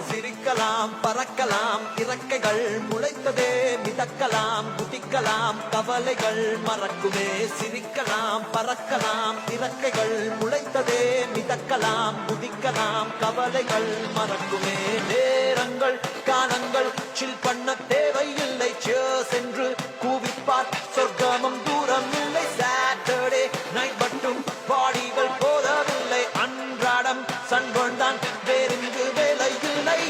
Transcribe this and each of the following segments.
சிரிக்கலாம் பறக்கலாம் இறக்கைகள் முளைத்ததே மிதக்கலாம் குதிக்கலாம் கவலைகள் மறக்குமே சிரிக்கலாம் பறக்கலாம் இறக்கைகள் முளைத்ததே மிதக்கலாம் குதிக்கலாம் கவலைகள் மறக்குமே நேரங்கள் காலங்கள் சில் பண்ண தேவையில்லை சென்று கூவிப்பார் சொர்க்கமும் தூரம் இல்லை சாட்டர்டே நைட் மட்டும் பாடிகள் போதவில்லை அன்றாடம் சன்கொண்டான் வேறிங்கு வேலை இல்லை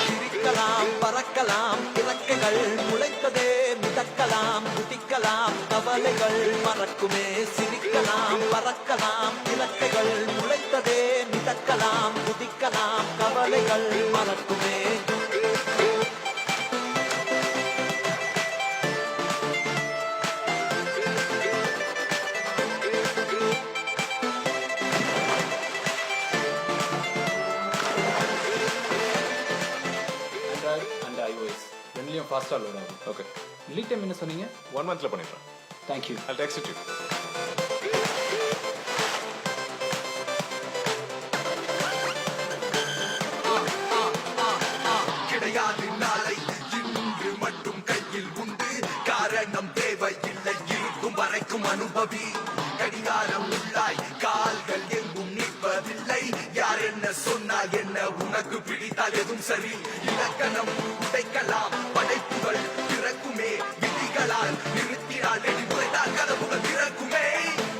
சிரிக்கலாம் பறக்கலாம் இறக்கைகள் முளைத்ததே மிதக்கலாம் குதிக்கலாம் கவலைகள் மறக்குமே சிரிக்கலாம் பறக்கலாம் இறக்கைகள் முளைத்ததே மிதக்கலாம் குதிக்கலாம் கவலைகள் மறக்குமே and iOS ரெண்டுலயும் ஃபாஸ்டா லோட் ஆகும். ஓகே லீட் டைம் என்ன சொன்னீங்க? 1 monthல பண்ணிடுறேன். Thank you. I'll text it to you. கிடையாது நாளை இன்று மட்டும் கையில் உண்டு காரணம் தேவையில்லை இருக்கும் வரைக்கும் அனுபவி கடிகாரம் உள்ளாய் கால்கள் எங்கும் நிற்பதில்லை யார் என்ன சொன்னால் என்ன உனக்கு பிடித்தால் எதுவும் சரி இலக்கணம் உடைக்கலாம் படைப்புகள் பிறக்குமே விதிகளால் நிறுத்தினால் நெறிமுறைத்தால் கதவுகள் திறக்குமே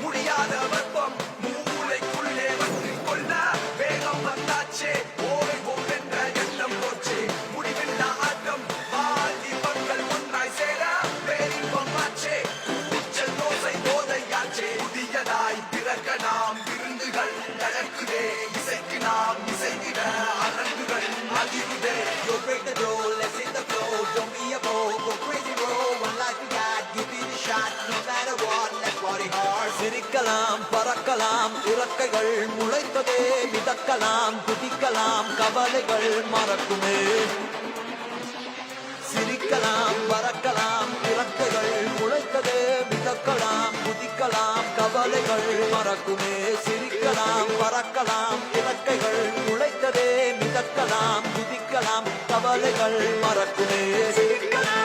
முடியாத வெப்பம் மூளைக்குள்ளே வந்து கொள்ள வேகம் வந்தாச்சே ஓய் ஓவென்ற எண்ணம் போச்சே முடிவில்லா ஆட்டம் வாதி பங்கள் ஒன்றாய் சேர பேரின்பம் ஆச்சே கூச்சல் தோசை போதையாச்சே புதியதாய் பிறக்க நாம் விருந்துகள் நடக்குதே இசைக்கு நாம் இசைக்கிட அரங்குகள் அதிருதே Yo break the door, let's hit the floor. Don't be a boy, go crazy roll. One life you got, give it a shot. No matter what, let's party hard. சிரிக்கலாம் பறக்கலாம் இறக்கைகள் முளைத்ததே மிதக்கலாம் குதிக்கலாம் கவலைகள் மறக்குமே சிரிக்கலாம் பறக்கலாம் இறக்கைகள் முளைத்ததே மிதக்கலாம் குதிக்கலாம் கவலைகள் மறக்குமே சிரிக்கலாம் பறக்கலாம் இறக்கைகள் முளைத்ததே மிதக்கலாம் குதிக்கலாம் கவலைகள் மறக்குமே சிரிக்கலாம்